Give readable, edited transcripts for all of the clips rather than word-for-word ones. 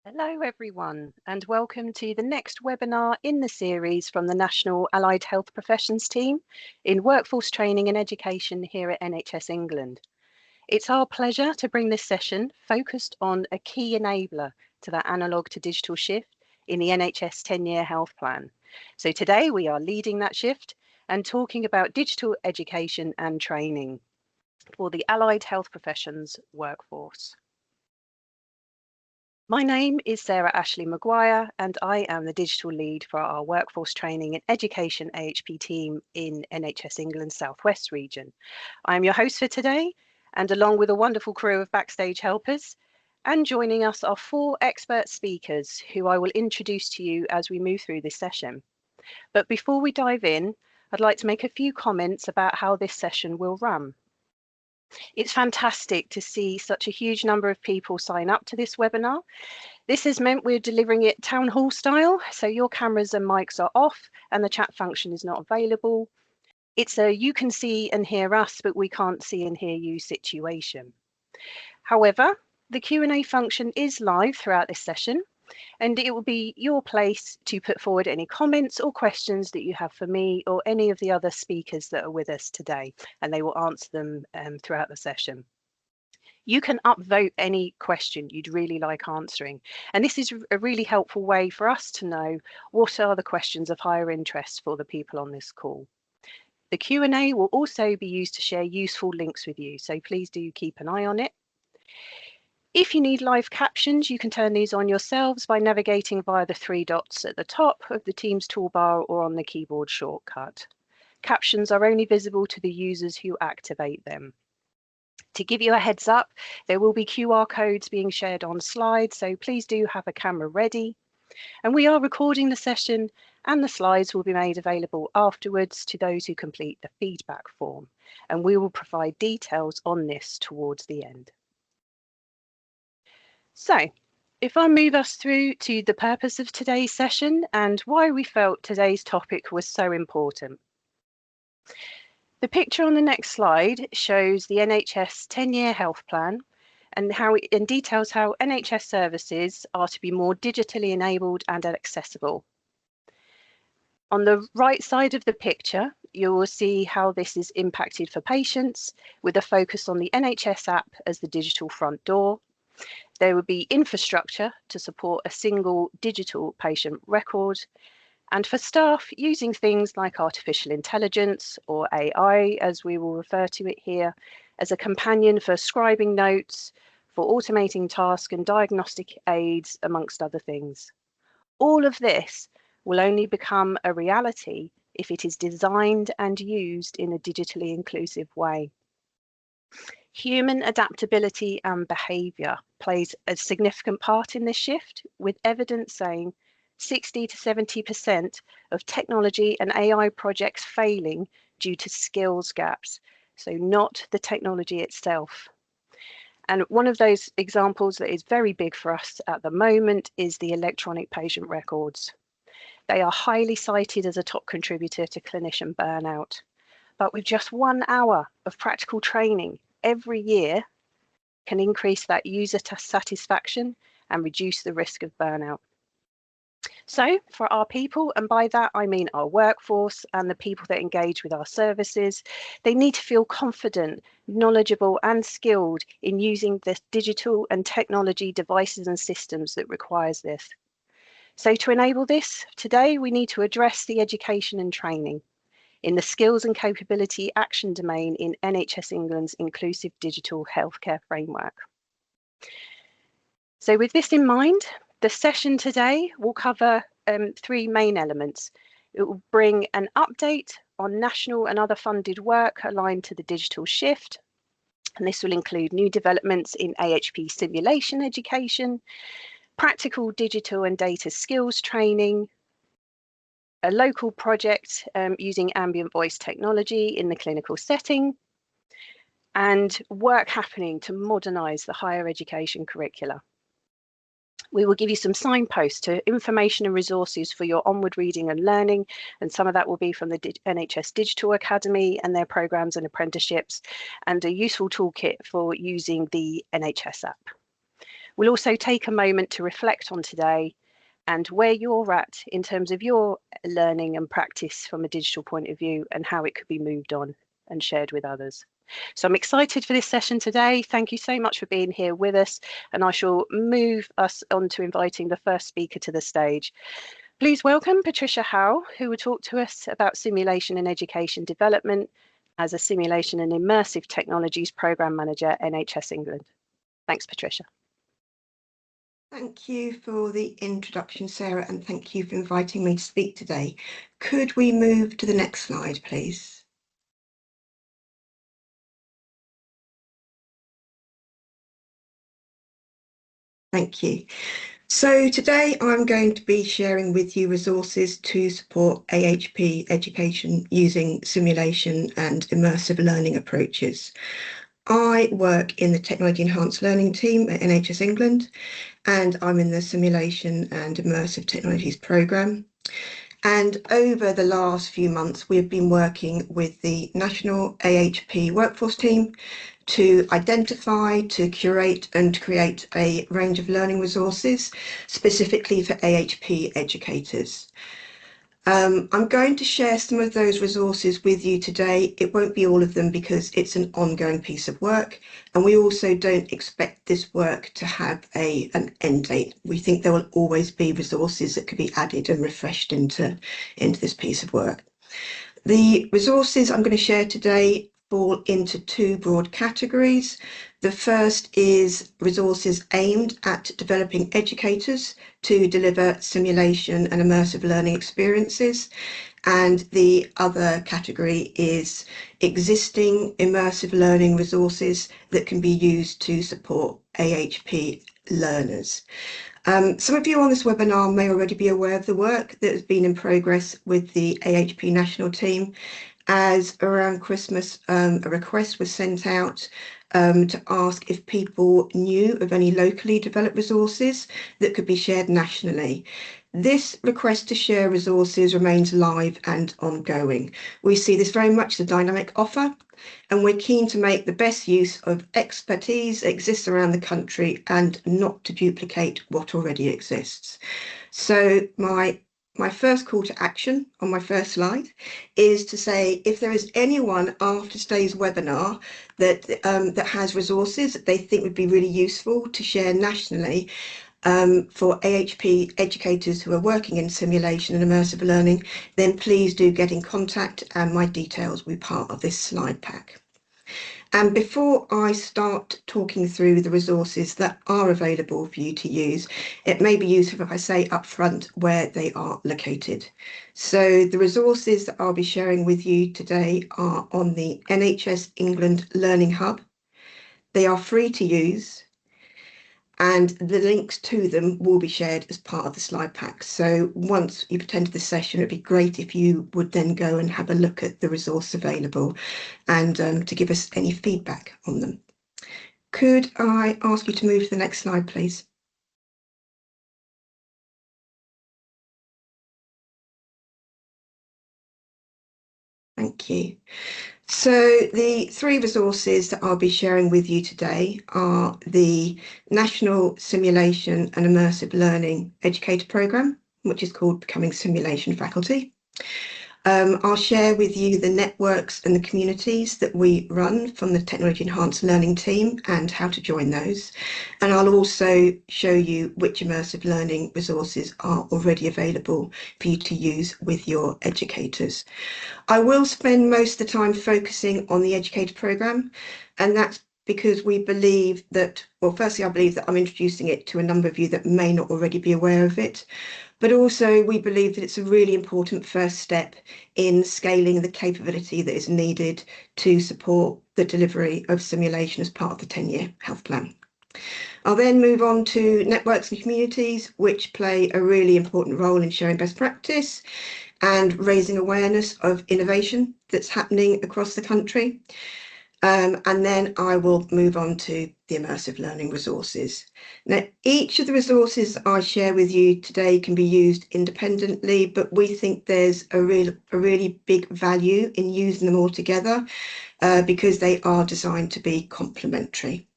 Hello everyone and welcome to the next webinar in the series from the National Allied Health Professions team in Workforce Training and Education here at NHS England. It's our pleasure to bring this session focused on a key enabler to that analogue to digital shift in the NHS 10-year health plan. So today we are leading that shift and talking about digital education and training for the allied health professions workforce. My name is Sarah Ashley Maguire and I am the digital lead for our Workforce Training and Education AHP team in NHS England's South West region. I am your host for today and along with a wonderful crew of backstage helpers, and joining us are 4 expert speakers who I will introduce to you as we move through this session. But before we dive in, I'd like to make a few comments about how this session will run. It's fantastic to see such a huge number of people sign up to this webinar. This has meant we're delivering it town hall style, so your cameras and mics are off and the chat function is not available. It's a you can see and hear us, but we can't see and hear you situation. However, the Q&A function is live throughout this session, and it will be your place to put forward any comments or questions that you have for me or any of the other speakers that are with us today, and they will answer them throughout the session. You can upvote any question you'd really like answering, and this is a really helpful way for us to know what are the questions of higher interest for the people on this call. The Q&A will also be used to share useful links with you, so please do keep an eye on it. If you need live captions, you can turn these on yourselves by navigating via the 3 dots at the top of the Teams toolbar or on the keyboard shortcut. Captions are only visible to the users who activate them. To give you a heads up, there will be QR codes being shared on slides, so please do have a camera ready. And we are recording the session and the slides will be made available afterwards to those who complete the feedback form. And we will provide details on this towards the end. So, if I move us through to the purpose of today's session and why we felt today's topic was so important. The picture on the next slide shows the NHS 10-year health plan and details how NHS services are to be more digitally enabled and accessible. On the right side of the picture, you will see how this is impacted for patients with a focus on the NHS app as the digital front door. There will be infrastructure to support a single digital patient record, and for staff using things like artificial intelligence or AI, as we will refer to it here, as a companion for scribing notes, for automating tasks and diagnostic aids, amongst other things. All of this will only become a reality if it is designed and used in a digitally inclusive way. Human adaptability and behaviour plays a significant part in this shift, with evidence saying 60 to 70% of technology and AI projects failing due to skills gaps, so not the technology itself. And one of those examples that is very big for us at the moment is the electronic patient records. They are highly cited as a top contributor to clinician burnout, but with just 1 hour of practical training every year can increase that user satisfaction and reduce the risk of burnout. So for our people, and by that I mean our workforce and the people that engage with our services, they need to feel confident, knowledgeable and skilled in using the digital and technology devices and systems that requires this. So to enable this, today we need to address the education and training in the skills and capability action domain in NHS England's inclusive digital healthcare framework. So with this in mind, the session today will cover 3 main elements. It will bring an update on national and other funded work aligned to the digital shift. And this will include new developments in AHP simulation education, practical digital and data skills training, a local project using ambient voice technology in the clinical setting, and work happening to modernise the higher education curricula. We will give you some signposts to information and resources for your onward reading and learning, and some of that will be from the NHS Digital Academy and their programmes and apprenticeships, and a useful toolkit for using the NHS app. We'll also take a moment to reflect on today and where you're at in terms of your learning and practice from a digital point of view and how it could be moved on and shared with others. So I'm excited for this session today. Thank you so much for being here with us, and I shall move us on to inviting the first speaker to the stage. Please welcome Patricia Howe, who will talk to us about simulation and education development as a simulation and immersive technologies programme manager, NHS England. Thanks, Patricia. Thank you for the introduction, Sarah, and thank you for inviting me to speak today. Could we move to the next slide, please? Thank you. So today I'm going to be sharing with you resources to support AHP education using simulation and immersive learning approaches. I work in the Technology Enhanced Learning team at NHS England, and I'm in the Simulation and Immersive Technologies programme. And over the last few months, we've been working with the National AHP Workforce team to identify, to curate and create a range of learning resources specifically for AHP educators. I'm going to share some of those resources with you today. It won't be all of them because it's an ongoing piece of work, and we also don't expect this work to have an end date. We think there will always be resources that could be added and refreshed into this piece of work. The resources I'm going to share today fall into two broad categories. The first is resources aimed at developing educators to deliver simulation and immersive learning experiences. And the other category is existing immersive learning resources that can be used to support AHP learners. Some of you on this webinar may already be aware of the work that has been in progress with the AHP national team, as around Christmas a request was sent out to ask if people knew of any locally developed resources that could be shared nationally. This request to share resources remains live and ongoing. We see this very much as a dynamic offer, and we're keen to make the best use of expertise that exists around the country and not to duplicate what already exists. So my first call to action on my first slide is to say, if there is anyone after today's webinar that has resources that they think would be really useful to share nationally for AHP educators who are working in simulation and immersive learning, then please do get in contact, and my details will be part of this slide pack. And before I start talking through the resources that are available for you to use, it may be useful if I say up front where they are located. So the resources that I'll be sharing with you today are on the NHS England Learning Hub. They are free to use, and the links to them will be shared as part of the slide pack. So once you've attended the session, it'd be great if you would then go and have a look at the resource available and to give us any feedback on them. Could I ask you to move to the next slide, please? Thank you. So the three resources that I'll be sharing with you today are the National Simulation and Immersive Learning Educator Programme, which is called Becoming Simulation Faculty. I'll share with you the networks and the communities that we run from the Technology Enhanced Learning team and how to join those. And I'll also show you which immersive learning resources are already available for you to use with your educators. I will spend most of the time focusing on the educator programme, and that's because we believe that, well, firstly, I believe that I'm introducing it to a number of you that may not already be aware of it. But also we believe that it's a really important first step in scaling the capability that is needed to support the delivery of simulation as part of the 10-year health plan. I'll then move on to networks and communities, which play a really important role in sharing best practice and raising awareness of innovation that's happening across the country. And then I will move on to the immersive learning resources. Now, each of the resources I share with you today can be used independently, but we think there's a really big value in using them all together because they are designed to be complementary.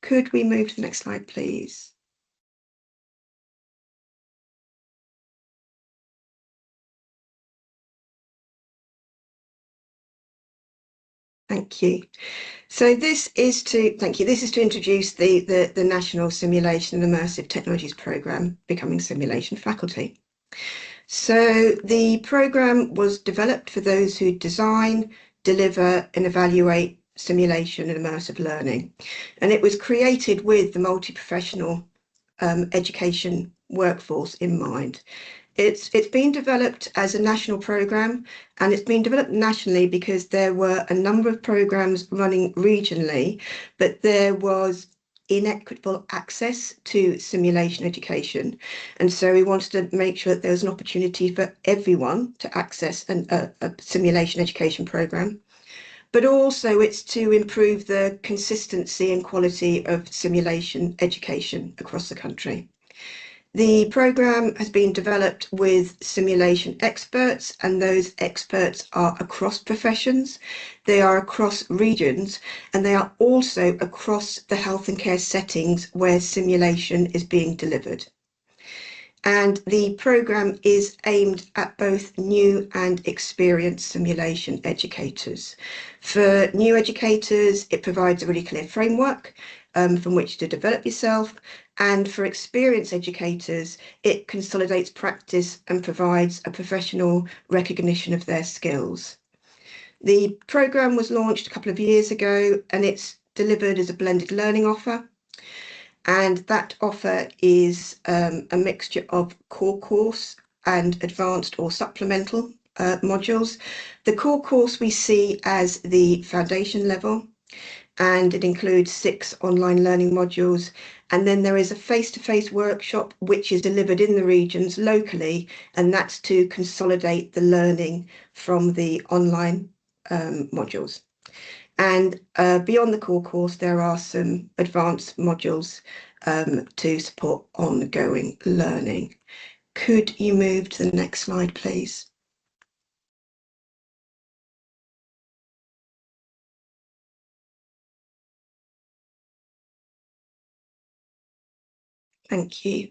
Could we move to the next slide, please? Thank you. So this is to introduce the National Simulation and Immersive Technologies Programme, Becoming Simulation Faculty. So the programme was developed for those who design, deliver and evaluate simulation and immersive learning. And it was created with the multi-professional education workforce in mind. It's been developed as a national programme, and it's been developed nationally because there were a number of programmes running regionally, but there was inequitable access to simulation education. And so we wanted to make sure that there was an opportunity for everyone to access a simulation education programme. But also it's to improve the consistency and quality of simulation education across the country. The programme has been developed with simulation experts, and those experts are across professions, they are across regions, and they are also across the health and care settings where simulation is being delivered. And the programme is aimed at both new and experienced simulation educators. For new educators, it provides a really clear framework from which to develop yourself. And for experienced educators, it consolidates practice and provides a professional recognition of their skills. The programme was launched a couple of years ago, and it's delivered as a blended learning offer. And that offer is a mixture of core course and advanced or supplemental modules. The core course we see as the foundation level, and it includes 6 online learning modules. And then there is a face-to-face workshop which is delivered in the regions locally, and that's to consolidate the learning from the online modules. And beyond the core course, there are some advanced modules to support ongoing learning. Could you move to the next slide, please? Thank you.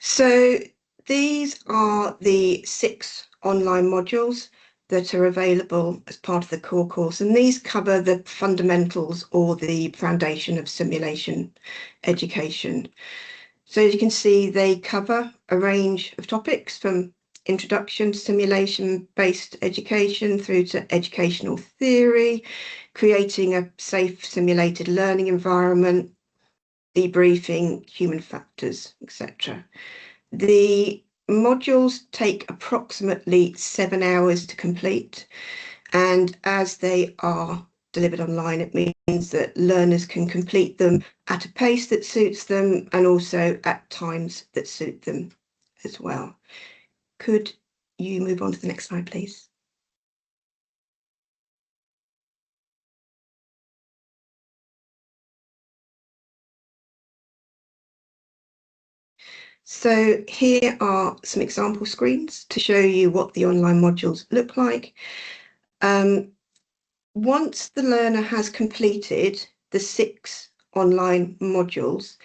So these are the 6 online modules that are available as part of the core course, and these cover the fundamentals or the foundation of simulation education. So as you can see, they cover a range of topics from introduction to simulation-based education through to educational theory, creating a safe simulated learning environment, debriefing, human factors, etc. The modules take approximately 7 hours to complete, and as they are delivered online, it means that learners can complete them at a pace that suits them and also at times that suit them as well. Could you move on to the next slide, please? So here are some example screens to show you what the online modules look like. Once the learner has completed the 6 online modules,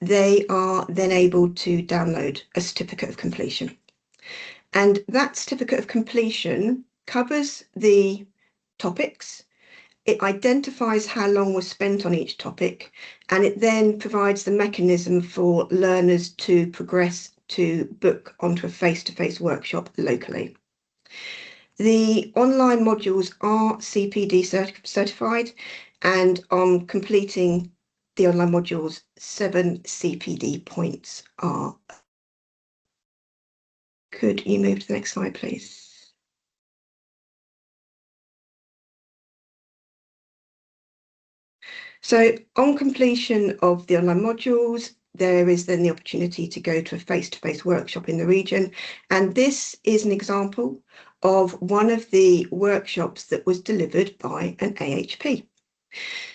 they are then able to download a certificate of completion. And that certificate of completion covers the topics, it identifies how long was spent on each topic, and it then provides the mechanism for learners to progress to book onto a face-to-face workshop locally. The online modules are CPD certified, and on completing the online modules, 7 CPD points are. Could you move to the next slide, please? So on completion of the online modules, there is then the opportunity to go to a face-to-face workshop in the region. And this is an example of one of the workshops that was delivered by an AHP.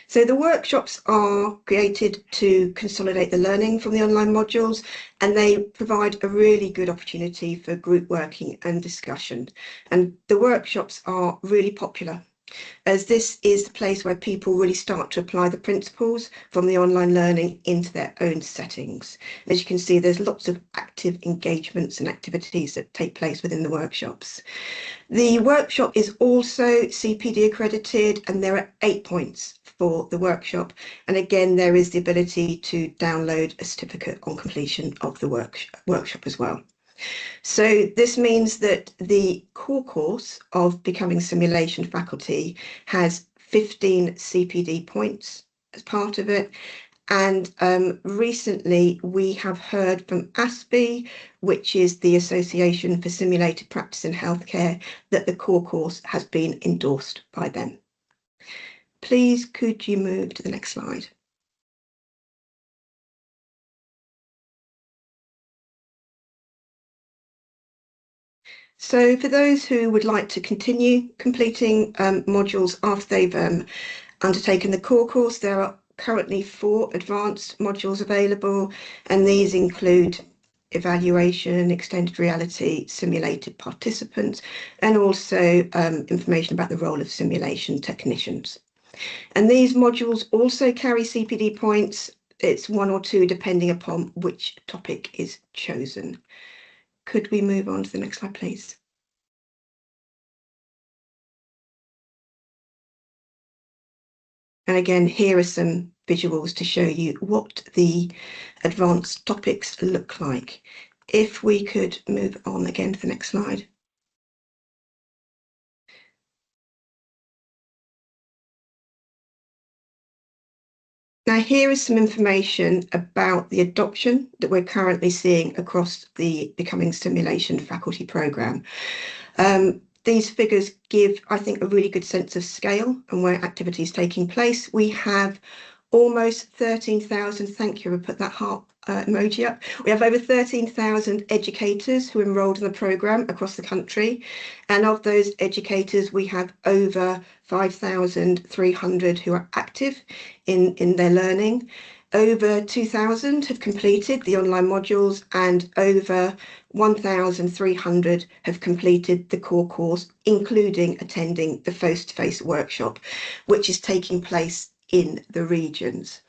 So the workshops are created to consolidate the learning from the online modules, and they provide a really good opportunity for group working and discussion. And the workshops are really popular. as this is the place where people really start to apply the principles from the online learning into their own settings. As you can see, there's lots of active engagements and activities that take place within the workshops. The workshop is also CPD accredited, and there are 8 points for the workshop. And again, there is the ability to download a certificate on completion of the workshop as well. So this means that the core course of Becoming Simulation Faculty has 15 CPD points as part of it. And recently we have heard from ASPE, which is the Association for Simulated Practice in Healthcare, that the core course has been endorsed by them. Please, could you move to the next slide? So for those who would like to continue completing modules after they've undertaken the core course, there are currently 4 advanced modules available, and these include evaluation, extended reality, simulated participants, and also information about the role of simulation technicians. And these modules also carry CPD points. It's 1 or 2 depending upon which topic is chosen. Could we move on to the next slide, please? And again, here are some visuals to show you what the advanced topics look like. If we could move on again to the next slide. Now, here is some information about the adoption that we're currently seeing across the Becoming Simulation faculty programme. These figures give, I think, a really good sense of scale and where activity is taking place. We have almost 13,000, thank you, we'll put that heart emoji up. We have over 13,000 educators who enrolled in the programme across the country. And of those educators, we have over 5,300 who are active in their learning. Over 2,000 have completed the online modules, and over 1,300 have completed the core course, including attending the face-to-face workshop, which is taking place in the regions.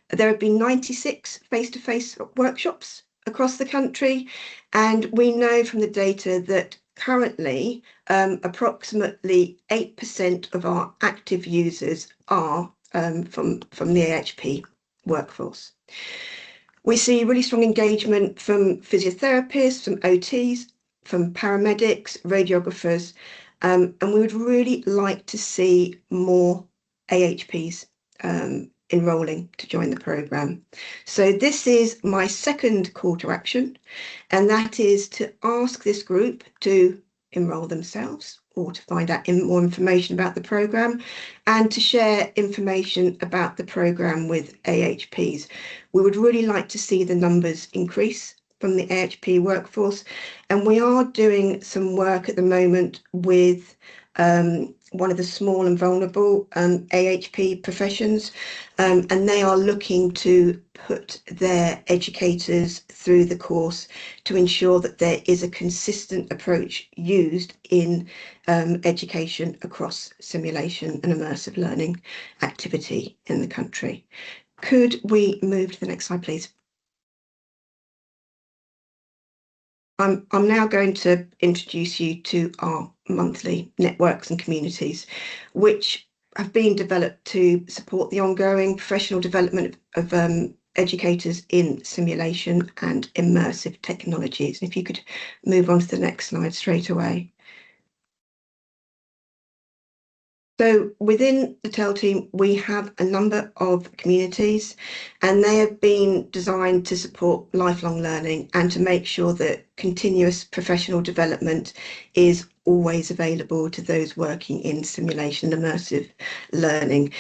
There have been 96 face-to-face workshops across the country, and we know from the data that currently approximately 8% of our active users are from the AHP workforce. We see really strong engagement from physiotherapists, from OTs, from paramedics, radiographers, and we would really like to see more AHPs enrolling to join the programme. So this is my second call to action, and that is to ask this group to enrol themselves or to find out more information about the programme, and to share information about the programme with AHPs. We would really like to see the numbers increase from the AHP workforce, and we are doing some work at the moment with one of the small and vulnerable AHP professions, and they are looking to put their educators through the course to ensure that there is a consistent approach used in education across simulation and immersive learning activity in the country. Could we move to the next slide, please? I'm now going to introduce you to our monthly networks and communities, which have been developed to support the ongoing professional development of educators in simulation and immersive technologies. If you could move on to the next slide straight away. So within the TEL team, we have a number of communities, and they have been designed to support lifelong learning and to make sure that continuous professional development is always available to those working in simulation and immersive learning.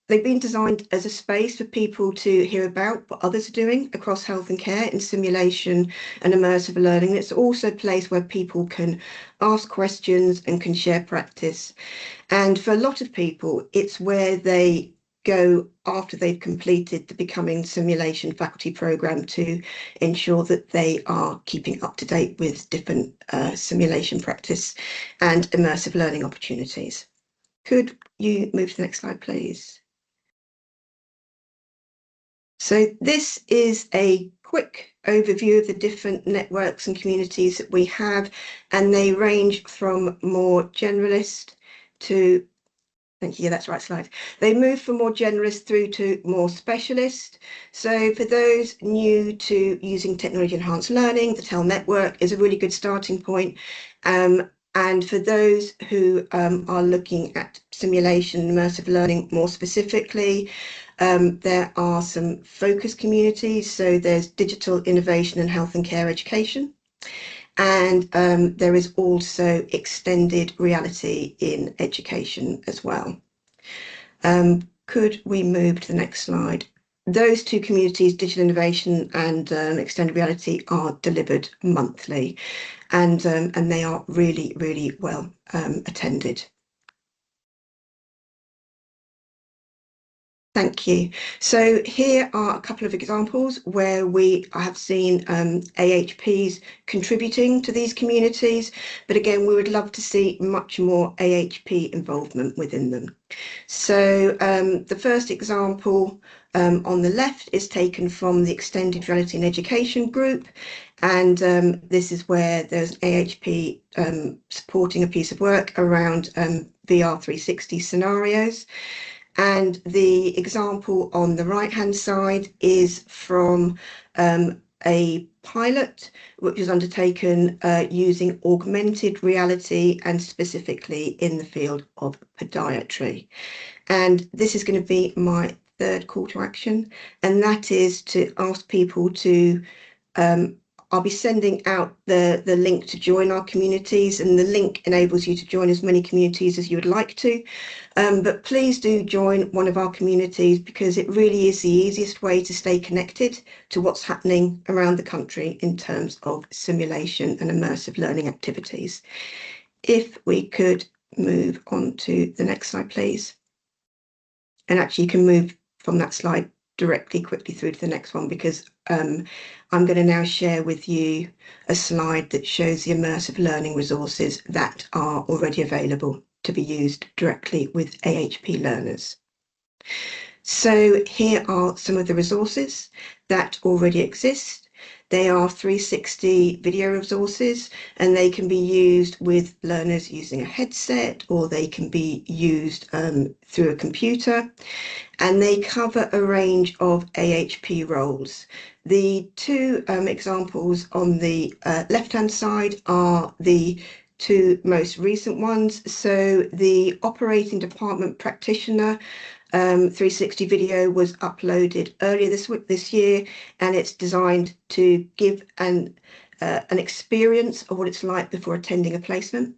They've been designed as a space for people to hear about what others are doing across health and care in simulation and immersive learning. It's also a place where people can ask questions and can share practice. And for a lot of people, it's where they go after they've completed the Becoming Simulation faculty programme to ensure that they are keeping up to date with different simulation practice and immersive learning opportunities. Could you move to the next slide, please? So this is a quick overview of the different networks and communities that we have, and they range from more generalist to, thank you, yeah, that's the right slide. They move from more generalist through to more specialist. So for those new to using technology enhanced learning, the TEL network is a really good starting point. And for those who are looking at simulation, immersive learning more specifically, there are some focus communities. So there's digital innovation and health and care education. And there is also extended reality in education as well. Could we move to the next slide? Those two communities, digital innovation and extended reality, are delivered monthly, and they are really, really well attended. Thank you. So here are a couple of examples where we have seen AHPs contributing to these communities, but again, we would love to see much more AHP involvement within them. So the first example on the left is taken from the Extended Reality and Education group, and this is where there's an AHP supporting a piece of work around VR 360 scenarios. And the example on the right-hand side is from a pilot which was undertaken using augmented reality and specifically in the field of podiatry. And this is going to be my third call to action, and that is to ask people to I'll be sending out the link to join our communities, and the link enables you to join as many communities as you would like to. But please do join one of our communities, because it really is the easiest way to stay connected to what's happening around the country in terms of simulation and immersive learning activities. If we could move on to the next slide, please. And actually you can move from that slide directly quickly through to the next one, because I'm going to now share with you a slide that shows the immersive learning resources that are already available to be used directly with AHP learners. So here are some of the resources that already exist. They are 360 video resources, and they can be used with learners using a headset, or they can be used through a computer, and they cover a range of AHP roles. The two examples on the left-hand side are the two most recent ones. So the operating department practitioner 360 video was uploaded earlier this year, and it's designed to give an experience of what it's like before attending a placement.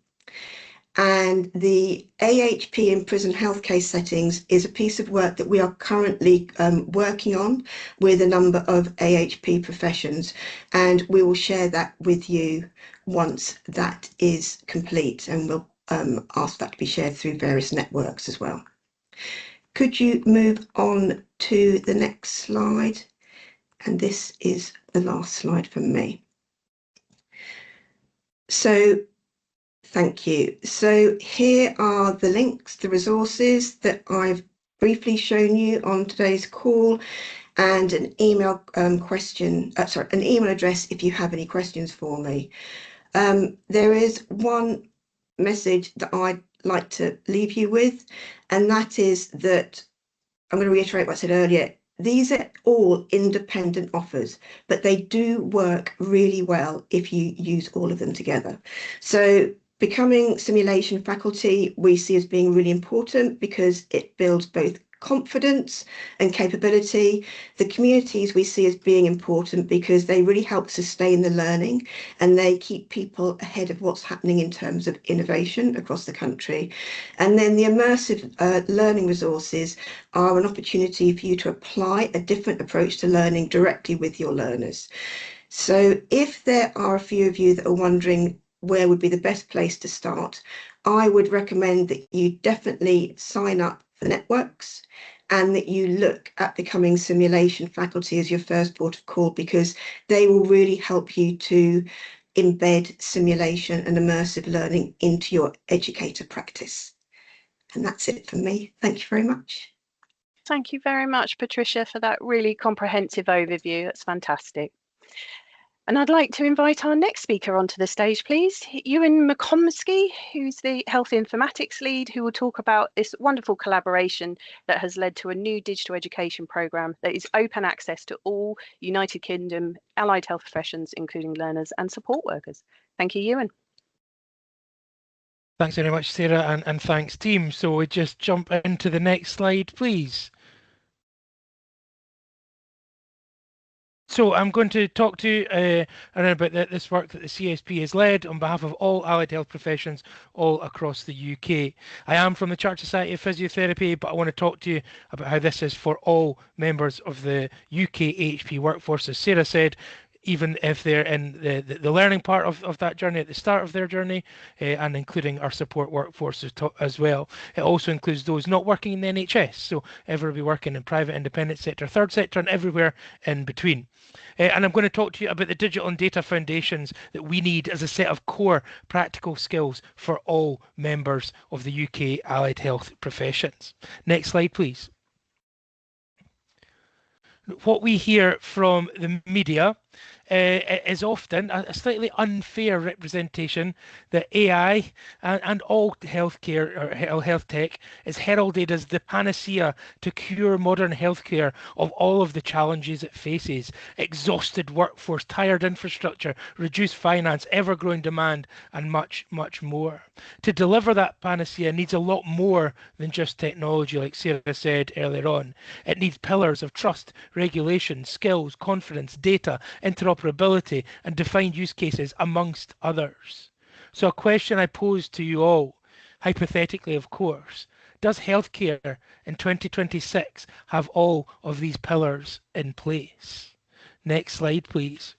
And the AHP in prison health case settings is a piece of work that we are currently working on with a number of AHP professions, and we will share that with you once that is complete, and we'll ask that to be shared through various networks as well. Could you move on to the next slide? And this is the last slide from me. So thank you. So here are the links, the resources that I've briefly shown you on today's call, and an email an email address if you have any questions for me. There is one message that I'd like to leave you with, and that is that I'm going to reiterate what I said earlier. These are all independent offers, but they do work really well if you use all of them together. So becoming simulation faculty we see as being really important, because it builds both confidence and capability. The communities we see as being important because they really help sustain the learning, and they keep people ahead of what's happening in terms of innovation across the country. And then the immersive learning resources are an opportunity for you to apply a different approach to learning directly with your learners. So if there are a few of you that are wondering where would be the best place to start, I would recommend that you definitely sign up for networks, and that you look at becoming simulation faculty as your first port of call, because they will really help you to embed simulation and immersive learning into your educator practice. And that's it for me. Thank you very much. Thank you very much, Patricia, for that really comprehensive overview. That's fantastic. And I'd like to invite our next speaker onto the stage, please. Ewan McComsky, who's the Health Informatics Lead, who will talk about this wonderful collaboration that has led to a new digital education programme that is open access to all United Kingdom allied health professions, including learners and support workers. Thank you, Ewan. Thanks very much, Sarah, and thanks, team. So we just jump into the next slide, please. So I'm going to talk to you around about this work that the CSP has led on behalf of all allied health professions all across the UK. I am from the Church Society of Physiotherapy, but I want to talk to you about how this is for all members of the UK AHP workforce. As Sarah said, even if they're in the learning part of that journey at the start of their journey, and including our support workforce as well. It also includes those not working in the NHS, so everybody working in private, independent sector, third sector, and everywhere in between. And I'm going to talk to you about the digital and data foundations that we need as a set of core practical skills for all members of the UK allied health professions. Next slide, please. What we hear from the media is often a slightly unfair representation that AI and all healthcare or health tech is heralded as the panacea to cure modern healthcare of all of the challenges it faces: exhausted workforce, tired infrastructure, reduced finance, ever-growing demand, and much, much more. To deliver that panacea needs a lot more than just technology, like Sarah said earlier on. It needs pillars of trust, regulation, skills, confidence, data, interoperability, and defined use cases, amongst others. So a question I pose to you all, hypothetically of course: does healthcare in 2026 have all of these pillars in place? Next slide, please.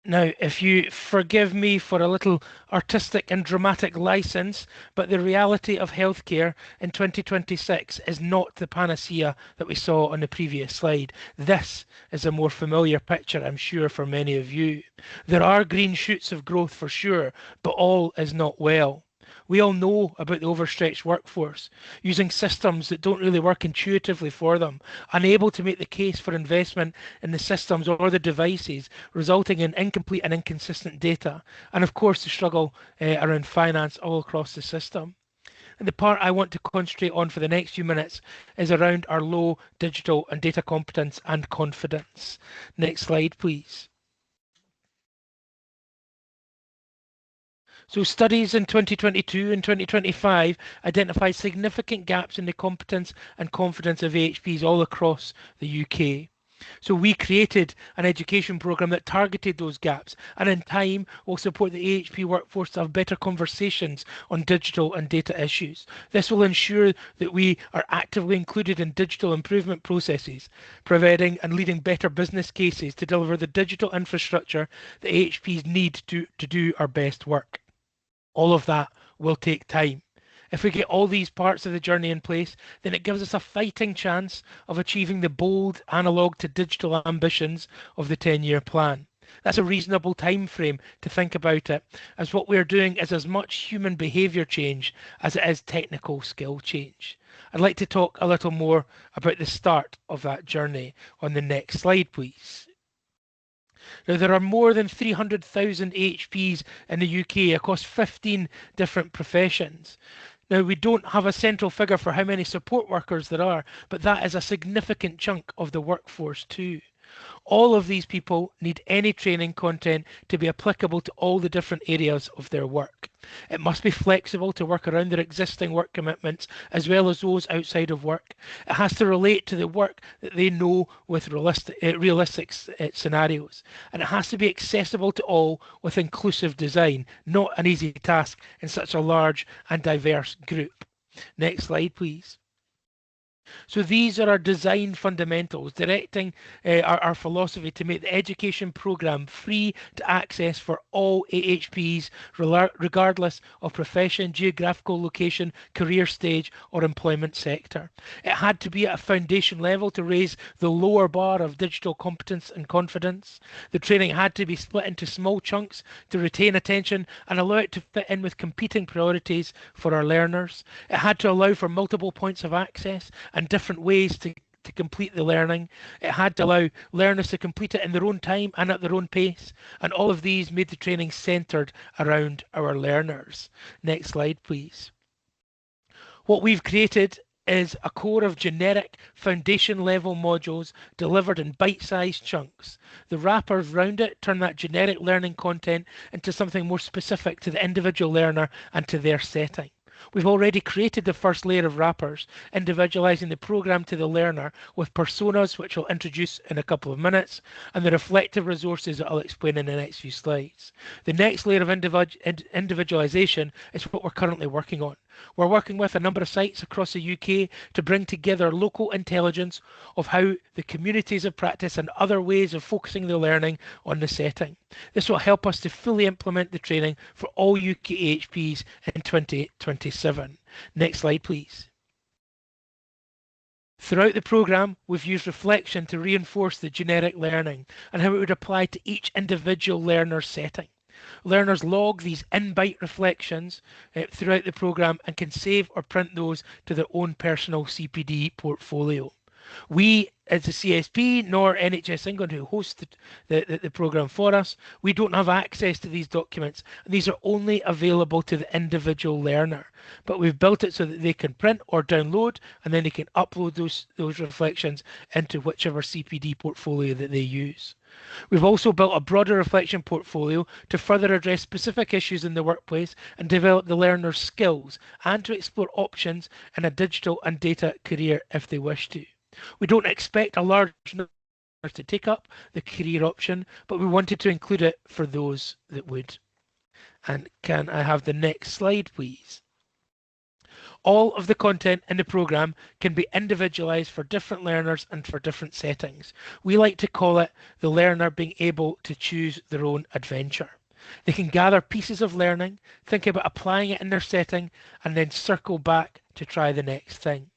Now, if you forgive me for a little artistic and dramatic license, but the reality of healthcare in 2026 is not the panacea that we saw on the previous slide. This is a more familiar picture, I'm sure, for many of you. There are green shoots of growth for sure, but all is not well. We all know about the overstretched workforce, using systems that don't really work intuitively for them, unable to make the case for investment in the systems or the devices, resulting in incomplete and inconsistent data, and of course the struggle around finance all across the system. And the part I want to concentrate on for the next few minutes is around our low digital and data competence and confidence. Next slide, please. So studies in 2022 and 2025 identified significant gaps in the competence and confidence of AHPs all across the UK. So we created an education programme that targeted those gaps, and in time will support the AHP workforce to have better conversations on digital and data issues. This will ensure that we are actively included in digital improvement processes, providing and leading better business cases to deliver the digital infrastructure that AHPs need to do our best work. All of that will take time. If we get all these parts of the journey in place, then it gives us a fighting chance of achieving the bold analog to digital ambitions of the 10-year plan. That's a reasonable time frame to think about it, as what we're doing is as much human behaviour change as it is technical skill change. I'd like to talk a little more about the start of that journey on the next slide, please. Now, there are more than 300,000 AHPs in the UK across 15 different professions. Now, we don't have a central figure for how many support workers there are, but that is a significant chunk of the workforce too. All of these people need any training content to be applicable to all the different areas of their work. It must be flexible to work around their existing work commitments as well as those outside of work. It has to relate to the work that they know with realistic scenarios. And it has to be accessible to all with inclusive design, not an easy task in such a large and diverse group. Next slide, please. So these are our design fundamentals, directing our philosophy to make the education programme free to access for all AHPs, regardless of profession, geographical location, career stage or employment sector. It had to be at a foundation level to raise the lower bar of digital competence and confidence. The training had to be split into small chunks to retain attention and allow it to fit in with competing priorities for our learners. It had to allow for multiple points of access and different ways to complete the learning. It had to allow learners to complete it in their own time and at their own pace. And all of these made the training centred around our learners. Next slide, please. What we've created is a core of generic foundation level modules delivered in bite-sized chunks. The wrappers round it turn that generic learning content into something more specific to the individual learner and to their setting. We've already created the first layer of wrappers, individualizing the program to the learner with personas, which I'll introduce in a couple of minutes, and the reflective resources that I'll explain in the next few slides. The next layer of individualization is what we're currently working on. We're working with a number of sites across the UK to bring together local intelligence of how the communities of practice and other ways of focusing the learning on the setting. This will help us to fully implement the training for all UK AHPs in 2027. Next slide, please. Throughout the programme, we've used reflection to reinforce the generic learning and how it would apply to each individual learner's setting. Learners log these in-bite reflections throughout the programme and can save or print those to their own personal CPD portfolio. We, as the CSP, nor NHS England, who host the programme for us, we don't have access to these documents. And these are only available to the individual learner. But we've built it so that they can print or download, and then they can upload those reflections into whichever CPD portfolio that they use. We've also built a broader reflection portfolio to further address specific issues in the workplace and develop the learner's skills, and to explore options in a digital and data career if they wish to. We don't expect a large number to take up the career option, but we wanted to include it for those that would. And can I have the next slide, please? All of the content in the programme can be individualised for different learners and for different settings. We like to call it the learner being able to choose their own adventure. They can gather pieces of learning, think about applying it in their setting, and then circle back to try the next thing.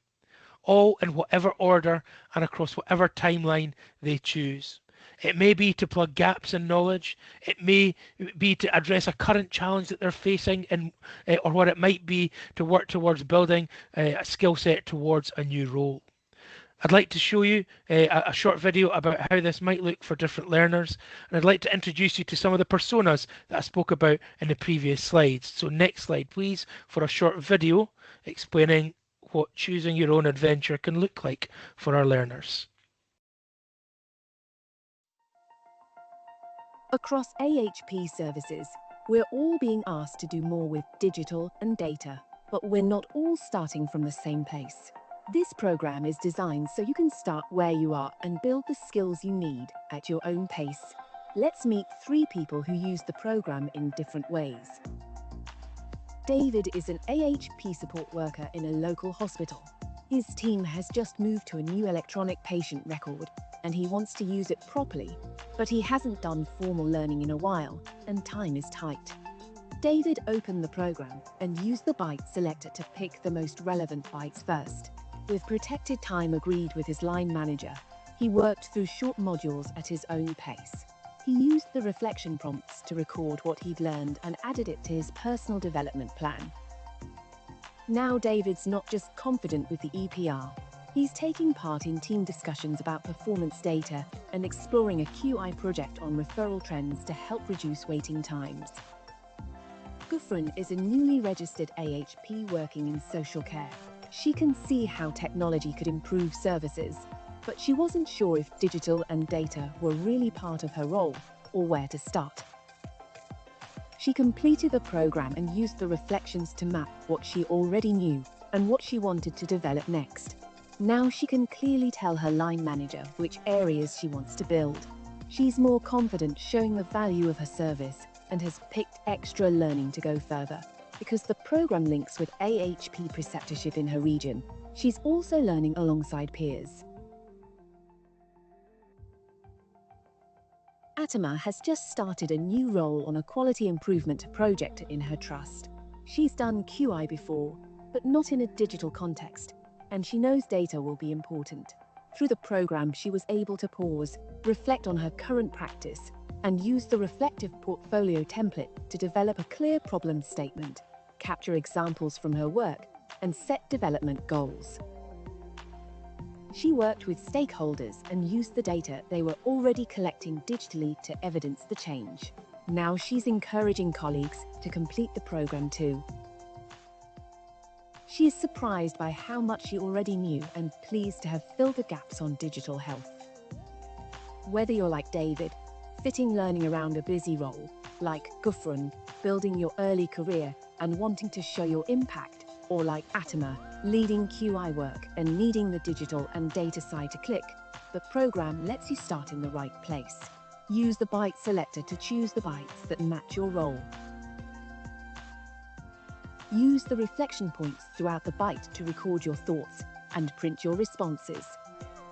All in whatever order and across whatever timeline they choose. It may be to plug gaps in knowledge. It may be to address a current challenge that they're facing, or what it might be to work towards building a skill set towards a new role. I'd like to show you a short video about how this might look for different learners, and I'd like to introduce you to some of the personas that I spoke about in the previous slides. So next slide, please, for a short video explaining what choosing your own adventure can look like for our learners. Across AHP services, we're all being asked to do more with digital and data, but we're not all starting from the same place. This program is designed so you can start where you are and build the skills you need at your own pace. Let's meet 3 people who use the program in different ways. David is an AHP support worker in a local hospital. His team has just moved to a new electronic patient record, and he wants to use it properly, but he hasn't done formal learning in a while, and time is tight. David opened the program and used the byte selector to pick the most relevant bytes first. With protected time agreed with his line manager, he worked through short modules at his own pace. He used the reflection prompts to record what he'd learned and added it to his personal development plan. Now David's not just confident with the EPR, he's taking part in team discussions about performance data and exploring a QI project on referral trends to help reduce waiting times. Gufran is a newly registered AHP working in social care. She can see how technology could improve services, but she wasn't sure if digital and data were really part of her role or where to start. She completed the program and used the reflections to map what she already knew and what she wanted to develop next. Now she can clearly tell her line manager which areas she wants to build. She's more confident showing the value of her service and has picked extra learning to go further. Because the program links with AHP preceptorship in her region, She's also learning alongside peers. Atama has just started a new role on a quality improvement project in her trust. She's done QI before, but not in a digital context, and she knows data will be important. Through the program, she was able to pause, reflect on her current practice, and use the reflective portfolio template to develop a clear problem statement, capture examples from her work, and set development goals. She worked with stakeholders and used the data they were already collecting digitally to evidence the change. Now she's encouraging colleagues to complete the program too. She is surprised by how much she already knew and pleased to have filled the gaps on digital health. Whether you're like David, fitting learning around a busy role, like Gufran, building your early career and wanting to show your impact, or like Atama, leading QI work and needing the digital and data side to click, the program lets you start in the right place. Use the byte selector to choose the bytes that match your role. Use the reflection points throughout the byte to record your thoughts and print your responses.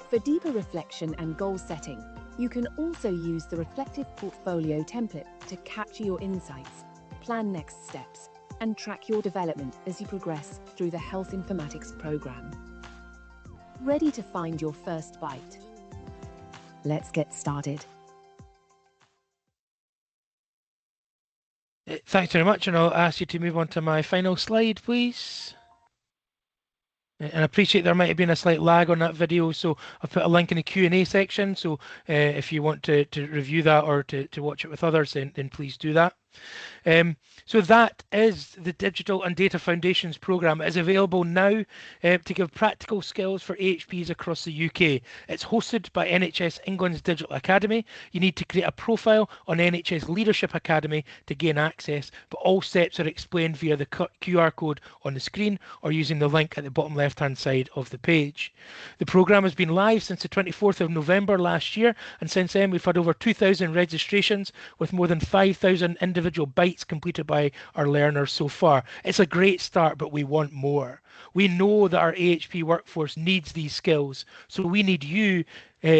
For deeper reflection and goal setting, you can also use the reflective portfolio template to capture your insights, plan next steps, and track your development as you progress through the health informatics program. Ready to find your first byte? Let's get started. Thanks very much, and I'll ask you to move on to my final slide, please. And I appreciate there might have been a slight lag on that video, so I've put a link in the Q&A section, so if you want to review that or to watch it with others, then please do that. So that is the Digital and Data Foundations programme. It is available now to give practical skills for AHPs across the UK. It's hosted by NHS England's Digital Academy. You need to create a profile on NHS Leadership Academy to gain access, but all steps are explained via the QR code on the screen or using the link at the bottom left-hand side of the page. The programme has been live since the 24th of November last year, and since then we've had over 2,000 registrations with more than 5,000 individual bytes completed by our learners so far. It's a great start, but we want more. We know that our AHP workforce needs these skills, so we need you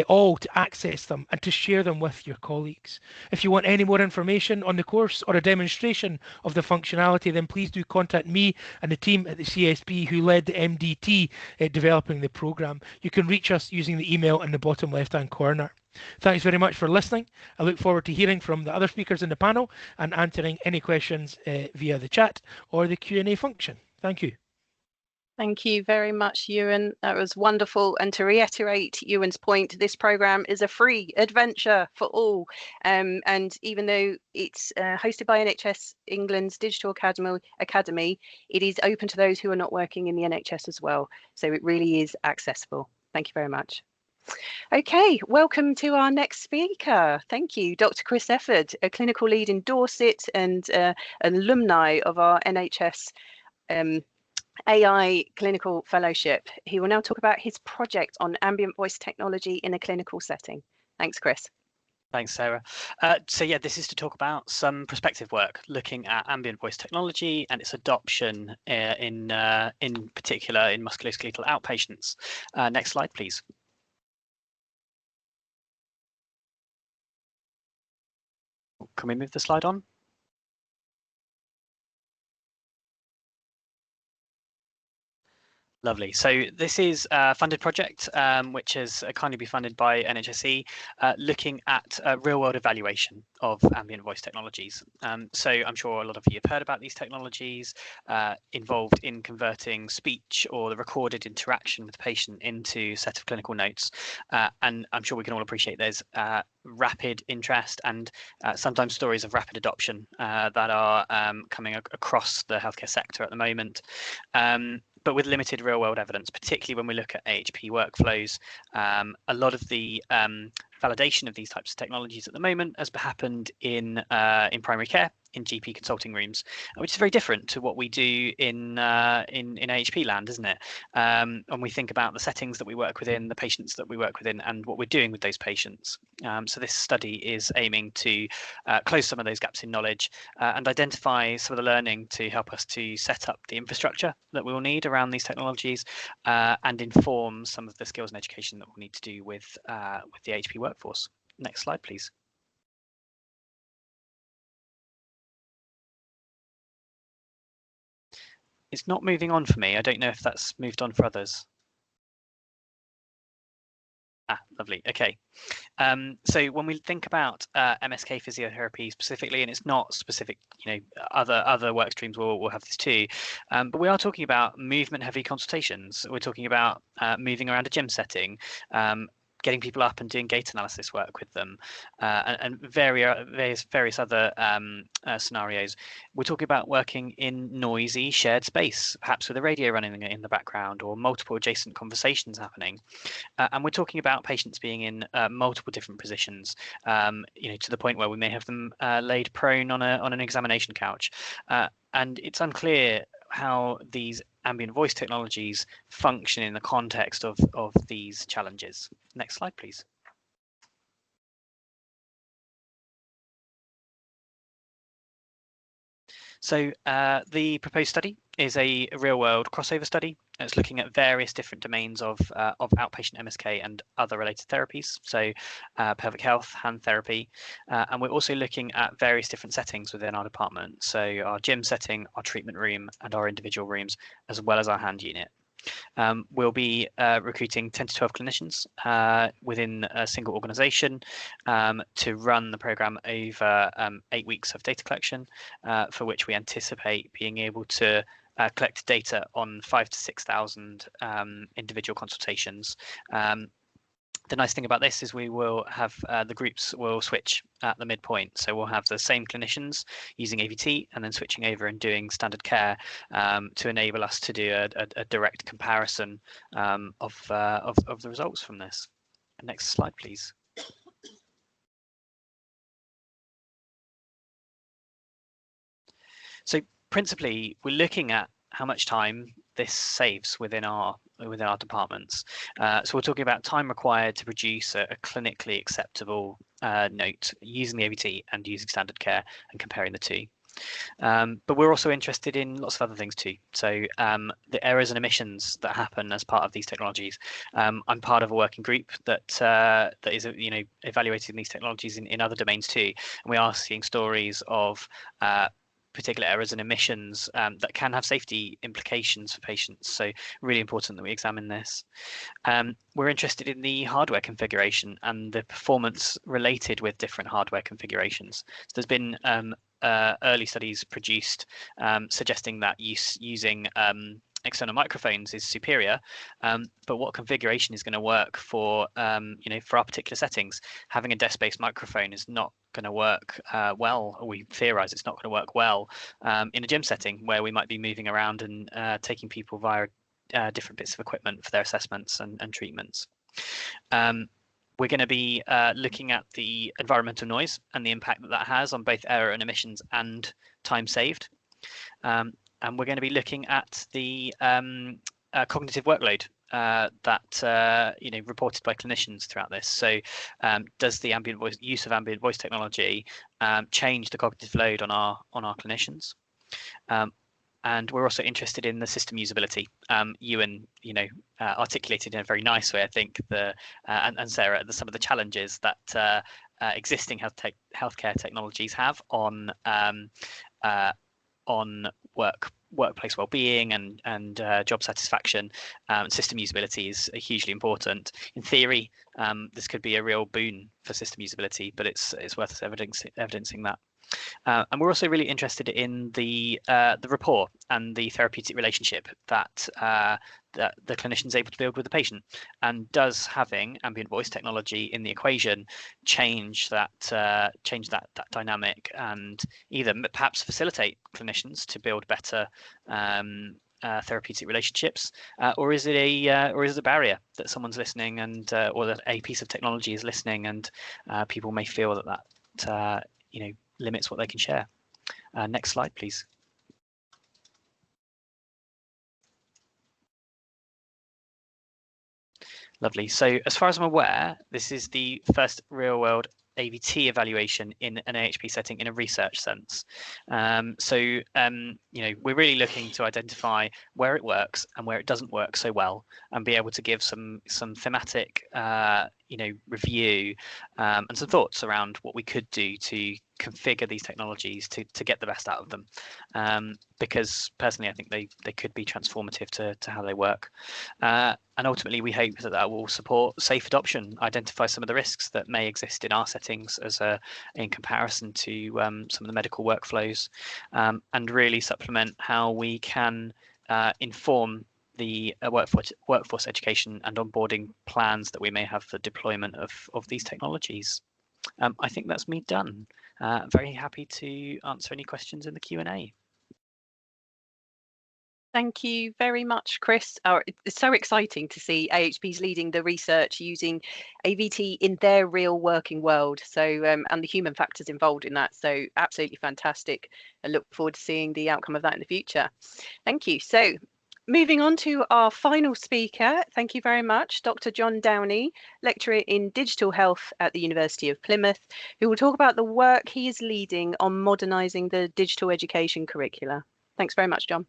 all to access them and to share them with your colleagues. If you want any more information on the course or a demonstration of the functionality, then please do contact me and the team at the CSP who led the MDT developing the programme. You can reach us using the email in the bottom left-hand corner. Thanks very much for listening. I look forward to hearing from the other speakers in the panel and answering any questions via the chat or the Q&A function. Thank you. Thank you very much, Ewan. That was wonderful. And to reiterate Ewan's point, this programme is a free adventure for all. And even though it's hosted by NHS England's Digital Academy, it is open to those who are not working in the NHS as well. So it really is accessible. Thank you very much. Okay, welcome to our next speaker. Thank you, Dr. Chris Efford, a clinical lead in Dorset and an alumni of our NHS AI Clinical Fellowship. He will now talk about his project on ambient voice technology in a clinical setting. Thanks, Chris. Thanks, Sarah. So yeah, this is to talk about some prospective work looking at ambient voice technology and its adoption in particular in musculoskeletal outpatients. Next slide, please. Can we move the slide on? Lovely. So this is a funded project, which is kindly be funded by NHSE, looking at real-world evaluation of ambient voice technologies. So I'm sure a lot of you have heard about these technologies involved in converting speech or the recorded interaction with the patient into a set of clinical notes. And I'm sure we can all appreciate there's rapid interest and sometimes stories of rapid adoption that are coming across the healthcare sector at the moment. But with limited real-world evidence, particularly when we look at AHP workflows, a lot of the validation of these types of technologies at the moment has happened in primary care, in GP consulting rooms, which is very different to what we do in AHP land, isn't it? And we think about the settings that we work within, the patients that we work within, and what we're doing with those patients. So this study is aiming to close some of those gaps in knowledge and identify some of the learning to help us to set up the infrastructure that we will need around these technologies and inform some of the skills and education that we'll need to do with the AHP workforce. Next slide, please. It's not moving on for me. I don't know if that's moved on for others. Ah, lovely. Okay. So when we think about MSK physiotherapy specifically, and it's not specific, other work streams will have this too, but we are talking about movement-heavy consultations. We're talking about moving around a gym setting, getting people up and doing gait analysis work with them, and various other scenarios. We're talking about working in noisy shared space, perhaps with a radio running in the background or multiple adjacent conversations happening. And we're talking about patients being in multiple different positions, to the point where we may have them laid prone on an examination couch. And it's unclear how these ambient voice technologies function in the context of these challenges. Next slide, please. So the proposed study is a real-world crossover study. It's looking at various different domains of outpatient MSK and other related therapies, so pelvic health, hand therapy, and we're also looking at various different settings within our department, so our gym setting, our treatment room, and our individual rooms, as well as our hand unit. We'll be recruiting 10 to 12 clinicians within a single organisation to run the programme over 8 weeks of data collection, for which we anticipate being able to collect data on 5,000 to 6,000 individual consultations. The nice thing about this is we will have the groups will switch at the midpoint. So we'll have the same clinicians using AVT and then switching over and doing standard care to enable us to do a direct comparison of the results from this. Next slide, please. So principally, we're looking at how much time this saves within our departments. So we're talking about time required to produce a clinically acceptable note using the AVT and using standard care and comparing the two. But we're also interested in lots of other things too. So the errors and omissions that happen as part of these technologies. I'm part of a working group that is evaluating these technologies in other domains too, and we are seeing stories of particular errors and omissions that can have safety implications for patients. So really important that we examine this. We're interested in the hardware configuration and the performance related with different hardware configurations. So there's been early studies produced suggesting that using external microphones is superior, but what configuration is going to work for for our particular settings? Having a desk-based microphone is not going to work well, or we theorize it's not going to work well in a gym setting where we might be moving around and taking people via different bits of equipment for their assessments and treatments. We're going to be looking at the environmental noise and the impact that has on both error and emissions and time saved. And we're going to be looking at the cognitive workload that reported by clinicians throughout this. So does the use of ambient voice technology change the cognitive load on our clinicians? And we're also interested in the system usability. Ewan, articulated in a very nice way, I think, and Sarah, some of the challenges that existing healthcare technologies have on workplace well-being and job satisfaction. System usability is hugely important. In theory, this could be a real boon for system usability, but it's worth us evidencing that. And we're also really interested in the rapport and the therapeutic relationship that the clinician is able to build with the patient. And does having ambient voice technology in the equation change that dynamic and either perhaps facilitate clinicians to build better therapeutic relationships, or is it a barrier that someone's listening and or that a piece of technology is listening and people may feel that limits what they can share? Next slide, please. Lovely. So as far as I'm aware, this is the first real-world AVT evaluation in an AHP setting in a research sense. You know, we're really looking to identify where it works and where it doesn't work so well, and be able to give some thematic, you know, review and some thoughts around what we could do to configure these technologies to get the best out of them. Because personally, I think they could be transformative to how they work. And ultimately, we hope that will support safe adoption, identify some of the risks that may exist in our settings in comparison to some of the medical workflows, and really supplement how we can inform the workforce education and onboarding plans that we may have for deployment of these technologies. I think that's me done. Very happy to answer any questions in the Q&A. Thank you very much, Chris. It's so exciting to see AHPs leading the research using AVT in their real working world. So, and the human factors involved in that. So absolutely fantastic. I look forward to seeing the outcome of that in the future. Thank you. So moving on to our final speaker. Thank you very much, Dr. John Downey, lecturer in digital health at the University of Plymouth, who will talk about the work he is leading on modernising the digital education curricula. Thanks very much, John.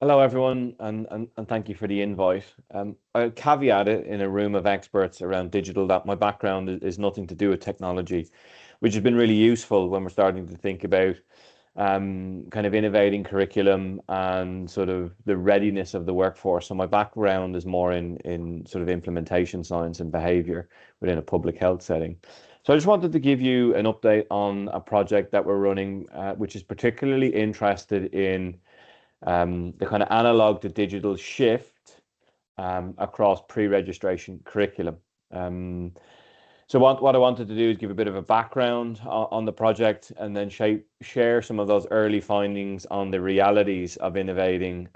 Hello, everyone, and thank you for the invite. I'll caveat it in a room of experts around digital that my background is nothing to do with technology, which has been really useful when we're starting to think about kind of innovating curriculum and sort of the readiness of the workforce. So my background is more in sort of implementation science and behavior within a public health setting. So I just wanted to give you an update on a project that we're running, which is particularly interested in the kind of analog to digital shift across pre-registration curriculum. So what I wanted to do is give a bit of a background on the project, and then share some of those early findings on the realities of innovating